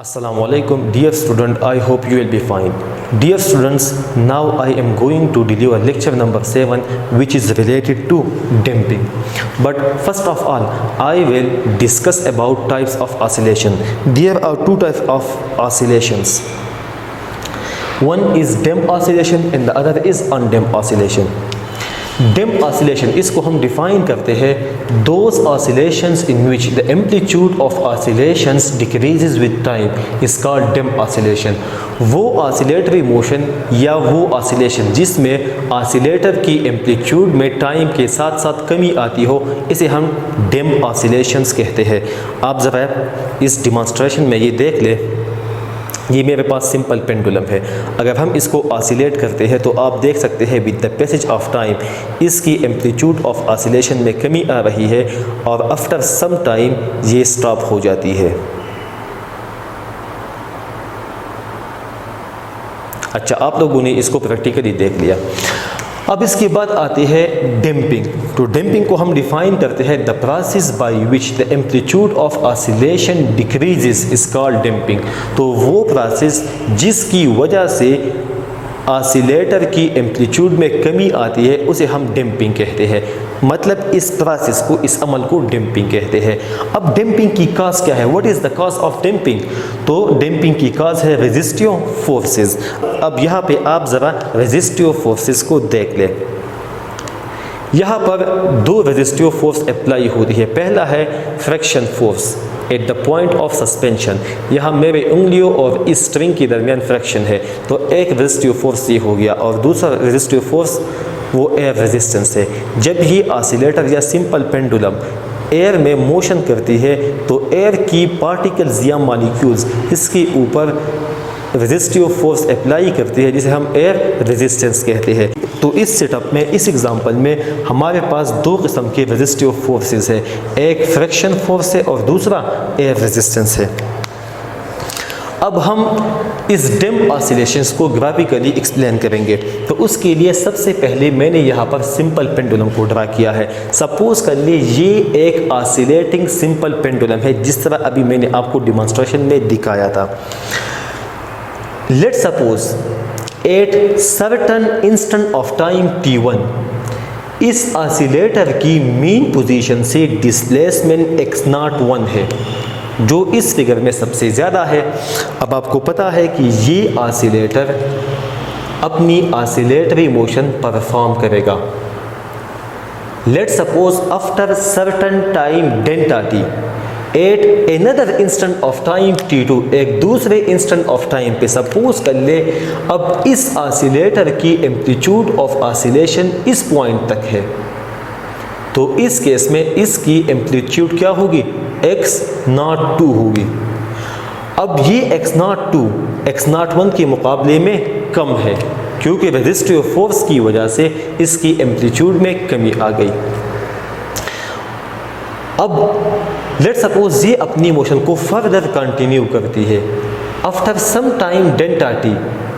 Assalamu alaikum, dear student. I hope you will be fine. Dear students, now I am going to deliver lecture number 7, which is related to damping. But first of all, I will discuss about types of oscillation. There are two types of oscillations. One is damped oscillation and the other is undamped oscillation. Damped oscillation, इसको हम define करते हैं those oscillations in which the amplitude of oscillations decreases with time is called damped oscillation. वो oscillatory motion या वो oscillation जिसमें oscillator की amplitude में time के साथ साथ कमी आती हो, इसे हम damped oscillations कहते हैं. आप ज़रा इस demonstration में ये देख ले, ये मेरे पास सिंपल पेंडुलम है. अगर हम इसको ऑसिलेट करते हैं तो आप देख सकते हैं with the passage of time इसकी एम्पलीट्यूड ऑफ ऑसिलेशन में कमी आ रही है और आफ्टर सम टाइम ये स्टॉप हो जाती है. अच्छा, आप लोगों ने इसको प्रैक्टिकली देख लिया. अब इसके बाद आती है डैम्पिंग. तो डैम्पिंग को हम डिफाइन करते हैं the process by which the amplitude of oscillation decreases is called damping. तो वो प्रोसेस जिसकी वजह से ऑसिलेटर की एम्पलीट्यूड में कमी आती है उसे हम डैम्पिंग कहते हैं. मतलब इस प्रोसेस को, इस अमल को डैम्पिंग कहते हैं. अब डैम्पिंग की काज क्या है? What is the cause of damping? तो डैम्पिंग की काज है रेजिस्टिव फोर्सेस. अब यहाँ पे आप ज़रा रेजिस्टिव फोर्सेस को देख लें. यहाँ पर दो रेजिस्टिव फोर्स अप्लाई होती है. पहला है friction force at the point of suspension. यहाँ मेरे उंगलियों और इस स्ट्रिंग के दरमियान फ्रिक्शन है, तो एक रेजिस्टिव फोर्स ये हो गया. और दूसरा रेजिस्टिव फोर्स वो एयर रेजिस्टेंस है. जब ही ऑसिलेटर या सिंपल पेंडुलम एयर में मोशन करती है तो एयर की पार्टिकल्स या मॉलिक्यूल्स इसके ऊपर रेजिस्टिव फोर्स अप्लाई करती है जिसे हम एयर रेजिस्टेंस कहते हैं. तो इस सेटअप में, इस एग्जांपल में हमारे पास दो किस्म के रेजिस्टिव फोर्सेस है. एक फ्रिक्शन फोर्स है और दूसरा एयर रेजिस्टेंस है. अब हम इस डैम्प्ड ऑसिलेशंस को ग्राफिकली एक्सप्लेन करेंगे. तो उसके लिए सबसे पहले मैंने यहाँ पर सिंपल पेंडुलम को ड्रा किया है. सपोज कर लिए ये एक ऑसिलेटिंग सिंपल पेंडुलम है जिस तरह अभी मैंने आपको डिमॉन्स्ट्रेशन में दिखाया था. Let's suppose at certain instant of time t1 इस ऑसिलेटर की मीन पोजीशन से डिस्प्लेसमेंट x01 है जो इस फिगर में सबसे ज़्यादा है. अब आपको पता है कि ये ऑसिलेटर अपनी ऑसिलेटरी मोशन परफॉर्म करेगा. Let's suppose after certain time delta T at another instant of time t2 एक दूसरे इंस्टेंट ऑफ टाइम पे सपोज कर ले अब इस ऑसिलेटर की एम्पलीट्यूड ऑफ ऑसिलेशन इस पॉइंट तक है. तो इस केस में इसकी एम्पलीट्यूड क्या होगी? x02 होगी. अब ये x02 x01 के मुकाबले में कम है क्योंकि रेजिस्टिव फोर्स की वजह से इसकी एम्पलीट्यूड में कमी आ गई. अब लेट्स सपोज ये अपनी मोशन को फर्दर कंटिन्यू करती है. After some time delta T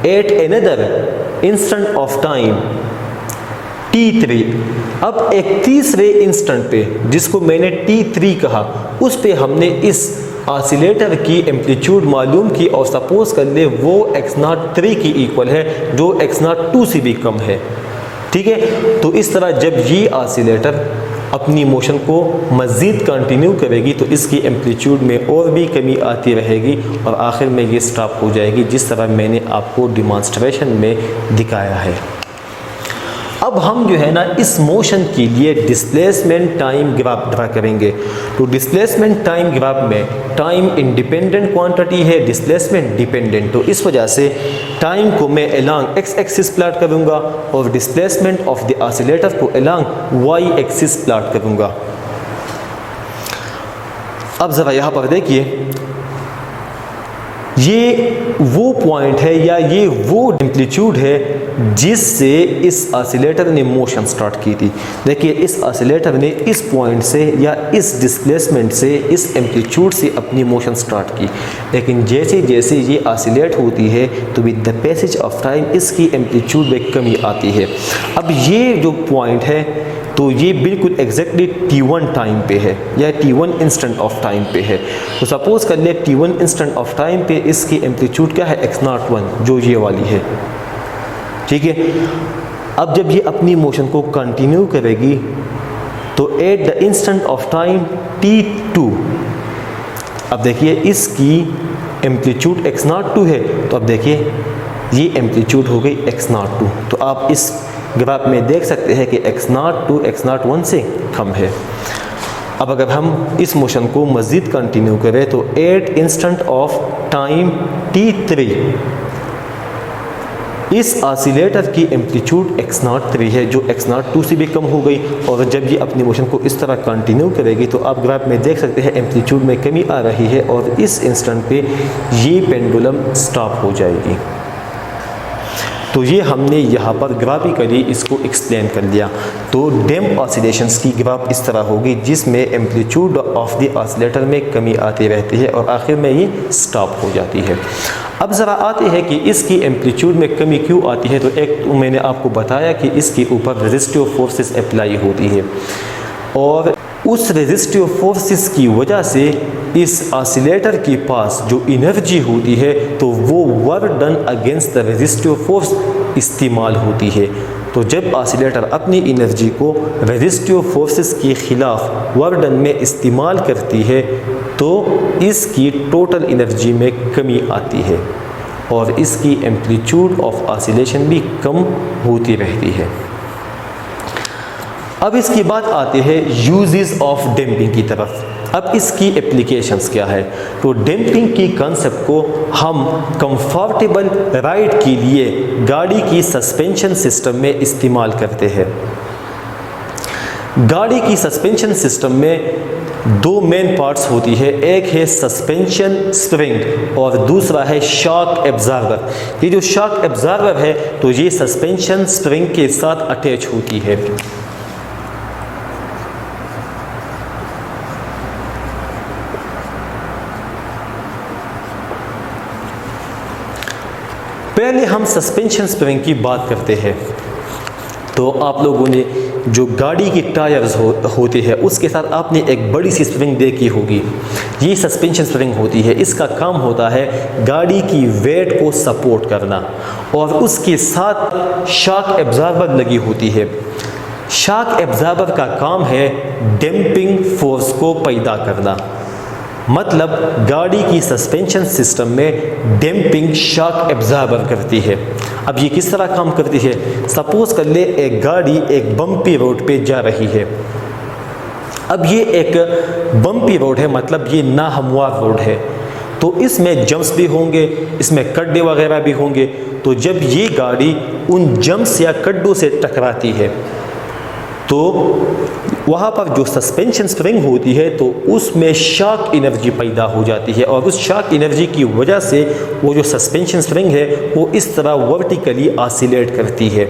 at another instant of time t3 अब एक तीसरे इंस्टेंट पे जिसको मैंने t3 कहा उस पे हमने इस ऑसिलेटर की एम्पलीट्यूड मालूम की और सपोज कर ले वो x03 की इक्वल है जो x02 से भी कम है. ठीक है. तो इस तरह जब ये ऑसिलेटर अपनी मोशन को मज़ीद कंटिन्यू करेगी तो इसकी एम्पलीट्यूड में और भी कमी आती रहेगी और आखिर में ये स्टॉप हो जाएगी जिस तरह मैंने आपको डिमॉन्स्ट्रेशन में दिखाया है. अब हम जो है ना इस मोशन के लिए डिस्प्लेसमेंट टाइम ग्राफ ड्रा करेंगे. तो डिस्प्लेसमेंट टाइम ग्राफ में टाइम इंडिपेंडेंट क्वांटिटी है, डिस्प्लेसमेंट डिपेंडेंट. तो इस वजह से टाइम को मैं अलोंग x एक्सिस प्लॉट करूँगा और डिस्प्लेसमेंट ऑफ द ऑसिलेटर को अलोंग y एक्सिस प्लॉट करूँगा. अब ज़रा यहाँ पर देखिए ये वो पॉइंट है या ये वो एम्पलीट्यूड है जिससे इस ऑसिलेटर ने मोशन स्टार्ट की थी। देखिए इस ऑसिलेटर ने इस पॉइंट से या इस डिस्प्लेसमेंट से, इस एम्पलीट्यूड से अपनी मोशन स्टार्ट की, लेकिन जैसे जैसे ये ऑसिलेट होती है तो with the passage of time इसकी एम्पलीट्यूड में कमी आती है। अब ये जो पॉइंट है तो ये बिल्कुल एग्जैक्टली T1 टाइम पे है या T1 इंस्टेंट ऑफ टाइम पे है। तो सपोज कर ले T1 इंस्टेंट ऑफ टाइम पे इसकी एम्पलीट्यूड क्या है, x01, जो ये वाली है, ठीक है। अब जब ये अपनी मोशन को कंटिन्यू करेगी तो at the instant of time T2, अब देखिए इसकी एम्पलीट्यूड x02 है, तो अब देखिए ये एम्पलीट्यूड हो गई x02। तो आप इस ग्राफ में देख सकते हैं कि x02 x01 से कम है। अब अगर हम इस मोशन को मज़ीद कंटिन्यू करें तो at instant of time T3 इस ऑसिलेटर की एम्पलीट्यूड x03 है, जो x02 से भी कम हो गई। और जब ये अपनी मोशन को इस तरह कंटिन्यू करेगी तो आप ग्राफ में देख सकते हैं एम्पलीट्यूड में कमी आ रही है और इस इंस्टेंट पे ये पेंडुलम स्टॉप हो जाएगी। तो ये हमने यहाँ पर ग्राफिकली इसको एक्सप्लेन कर लिया। तो डैम्प ऑसिलेशंस की ग्राफ इस तरह होगी जिसमें एम्पलीट्यूड ऑफ द ऑसिलेटर में कमी आती रहती है और आखिर में ये स्टॉप हो जाती है। अब ज़रा आते हैं कि इसकी एम्पलीट्यूड में कमी क्यों आती है। तो एक तो मैंने आपको बताया कि इसके ऊपर रेजिस्टिव फोर्सेस अप्लाई होती है और उस रेजिस्टिव फोर्सेस की वजह से इस ऑसिलेटर के पास जो एनर्जी होती है तो वो work done against the resistive force इस्तेमाल होती है। तो जब ऑसिलेटर अपनी एनर्जी को रेजिस्टिव फोर्सेस के ख़िलाफ़ वर्क डन में इस्तेमाल करती है तो इसकी टोटल एनर्जी में कमी आती है और इसकी एम्पलीट्यूड ऑफ ऑसिलेशन भी कम होती रहती है। अब इसके बाद आते हैं यूजेस ऑफ डैम्पिंग की तरफ। अब इसकी एप्लीकेशंस क्या है। तो डैम्पिंग की कंसेप्ट को हम कंफर्टेबल राइड के लिए गाड़ी की सस्पेंशन सिस्टम में इस्तेमाल करते हैं। गाड़ी की सस्पेंशन सिस्टम में दो मेन पार्ट्स होती है, एक है सस्पेंशन स्प्रिंग और दूसरा है शॉक एब्जॉर्बर। ये जो शॉक एब्जॉर्बर है तो ये सस्पेंशन स्प्रिंग के साथ अटैच होती है। पहले हम सस्पेंशन स्प्रिंग की बात करते हैं। तो आप लोगों ने जो गाड़ी की टायर्स होते हैं उसके साथ आपने एक बड़ी सी स्प्रिंग देखी होगी, ये सस्पेंशन स्प्रिंग होती है। इसका काम होता है गाड़ी की वेट को सपोर्ट करना और उसके साथ शॉक एब्जॉर्बर लगी होती है। शॉक एब्जॉर्बर का काम है डैम्पिंग फोर्स को पैदा करना, मतलब गाड़ी की सस्पेंशन सिस्टम में डैम्पिंग शॉक एब्जॉर्बर करती है। अब ये किस तरह काम करती है। सपोज कर ले एक गाड़ी एक बम्पी रोड पे जा रही है। अब ये एक बम्पी रोड है, मतलब ये नाहमवार रोड है, तो इसमें जंप्स भी होंगे, इसमें गड्ढे वगैरह भी होंगे। तो जब ये गाड़ी उन जंप्स या गड्ढों से टकराती है तो वहाँ पर जो सस्पेंशन स्प्रिंग होती है तो उसमें शॉक एनर्जी पैदा हो जाती है और उस शॉक एनर्जी की वजह से वो जो सस्पेंशन स्प्रिंग है वो इस तरह वर्टिकली ऑसिलेट करती है।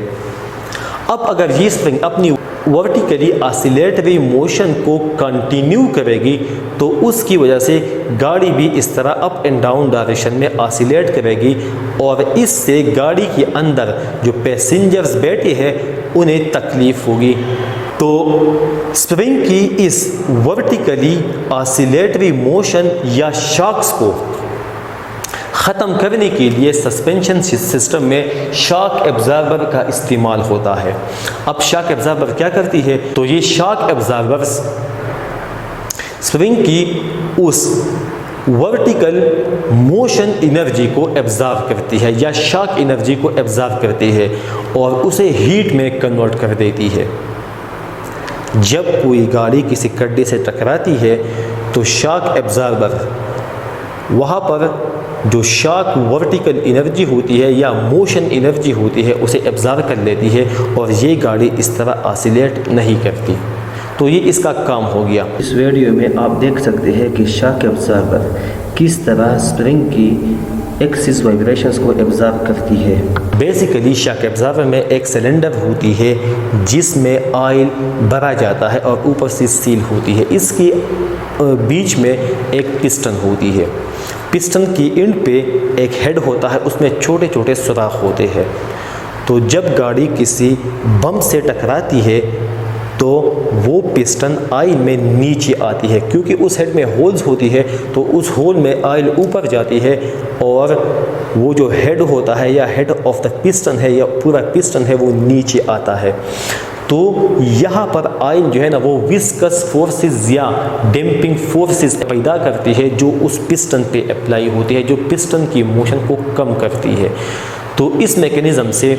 अब अगर ये स्प्रिंग अपनी वर्टिकली ऑसिलेटरी मोशन को कंटिन्यू करेगी तो उसकी वजह से गाड़ी भी इस तरह अप एंड डाउन डायरेक्शन में ऑसिलेट करेगी और इससे गाड़ी के अंदर जो पैसेंजर्स बैठे हैं उन्हें तकलीफ़ होगी। तो स्प्रिंग की इस वर्टिकली ऑसिलेटरी मोशन या शॉक्स को ख़त्म करने के लिए सस्पेंशन सिस्टम में शॉक एब्जॉर्बर का इस्तेमाल होता है। अब शॉक एब्जॉर्बर क्या करती है, तो ये शॉक एब्जॉर्बर्स स्प्रिंग की उस वर्टिकल मोशन एनर्जी को एब्जॉर्ब करती है या शॉक एनर्जी को एब्जॉर्ब करती है और उसे हीट में कन्वर्ट कर देती है। जब कोई गाड़ी किसी गड्ढे से टकराती है तो शॉक एब्जॉर्बर वहाँ पर जो शॉक वर्टिकल एनर्जी होती है या मोशन एनर्जी होती है उसे एब्जॉर्ब कर लेती है और ये गाड़ी इस तरह ऑसिलेट नहीं करती। तो ये इसका काम हो गया। इस वीडियो में आप देख सकते हैं कि शॉक एब्जॉर्बर किस तरह स्प्रिंग की एक्सिस वाइब्रेशंस को एब्जॉर्ब करती है। बेसिकली शॉक एब्जॉर्बर में एक सिलेंडर होती है जिसमें ऑयल भरा जाता है और ऊपर से सील होती है। इसके बीच में एक पिस्टन होती है। पिस्टन की एंड पे एक हेड होता है, उसमें छोटे छोटे सुराख होते हैं। तो जब गाड़ी किसी बम से टकराती है तो वो पिस्टन ऑयल में नीचे आती है, क्योंकि उस हेड में होल्स होती है तो उस होल में ऑयल ऊपर जाती है और वो जो हेड होता है या हेड ऑफ द पिस्टन है या पूरा पिस्टन है वो नीचे आता है। तो यहाँ पर ऑयल जो है ना वो विस्कस फोर्सेस या डैम्पिंग फोर्सेस पैदा करती है जो उस पिस्टन पे अप्लाई होती है, जो पिस्टन की मोशन को कम करती है। तो इस मैकेनिज़्म से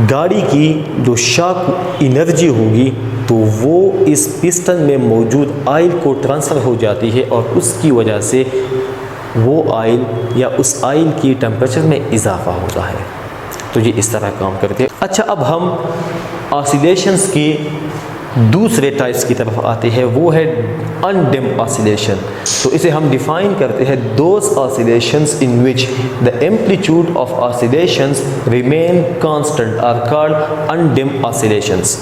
गाड़ी की जो शॉक एनर्जी होगी तो वो इस पिस्टन में मौजूद ऑयल को ट्रांसफ़र हो जाती है और उसकी वजह से वो ऑयल या उस ऑयल की टेम्परेचर में इजाफा होता है। तो ये इस तरह काम करते हैं। अच्छा, अब हम ऑसिलेशंस के दूसरे टाइप्स की तरफ आते हैं, वो है अनडैम्प्ड ऑसिलेशन। तो इसे हम डिफाइन करते हैं those oscillations in which the amplitude of oscillations remain constant are called undamped oscillations.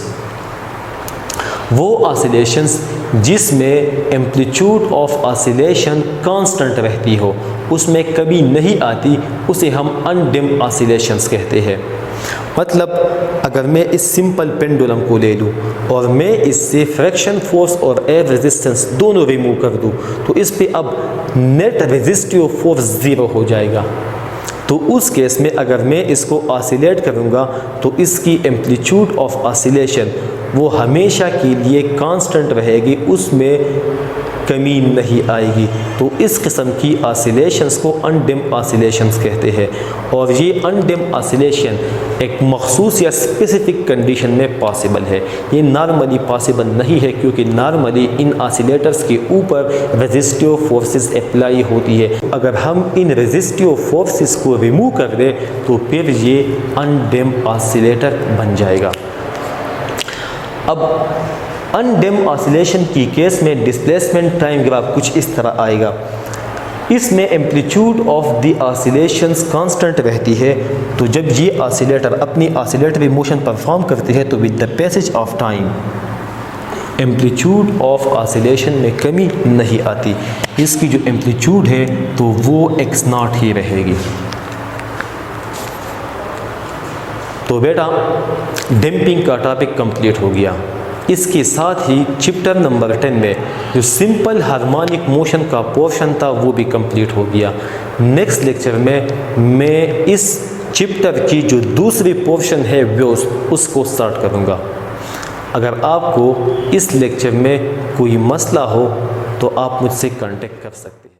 वो ऑसिलेशंस जिसमें एम्पलीट्यूड ऑफ ऑसिलेशन कांस्टेंट रहती हो, उसमें कभी नहीं आती, उसे हम अनडैम्प्ड ऑसिलेशंस कहते हैं। मतलब अगर मैं इस सिंपल पेंडुलम को ले लूँ और मैं इससे फ्रैक्शन फोर्स और एयर रेजिस्टेंस दोनों रिमूव कर दूँ तो इस पे अब नेट रेजिस्टिव फोर्स ज़ीरो हो जाएगा। तो उस केस में अगर मैं इसको ऑसिलेट करूँगा तो इसकी एम्पलीट्यूड ऑफ ऑसिलेशन वो हमेशा के लिए कांस्टेंट रहेगी, उसमें कमी नहीं आएगी। तो इस किस्म की ऑसिलेशंस को अनडैम्प्ड ऑसिलेशंस कहते हैं। और ये अनडैम्प्ड ऑसिलेशन एक मखसूस या स्पेसिफिक कंडीशन में पॉसिबल है, ये नॉर्मली पॉसिबल नहीं है, क्योंकि नॉर्मली इन ऑसिलेटर्स के ऊपर रेजिस्टिव फोर्सेस अप्लाई होती है। अगर हम इन रेजिस्टिव फोर्सेस को रिमूव कर दें तो फिर ये अनडैम्प्ड ऑसिलेटर बन जाएगा। अब अनडैम्प्ड ऑसिलेशन की केस में डिस्प्लेसमेंट टाइम ग्राफ कुछ इस तरह आएगा। इसमें amplitude of the oscillations constant रहती है। तो जब ये ऑसिलेटर अपनी ऑसिलेटरी मोशन परफॉर्म करती है तो with the passage of time amplitude of oscillation में कमी नहीं आती, इसकी जो एम्पलीट्यूड है तो वो x0 ही रहेगी। तो बेटा डैम्पिंग का टॉपिक कंप्लीट हो गया। इसके साथ ही चैप्टर नंबर 10 में जो सिंपल हार्मोनिक मोशन का पोर्शन था वो भी कंप्लीट हो गया। नेक्स्ट लेक्चर में मैं इस चैप्टर की जो दूसरी पोर्शन है वेव्स उसको स्टार्ट करूँगा। अगर आपको इस लेक्चर में कोई मसला हो तो आप मुझसे कांटेक्ट कर सकते हैं।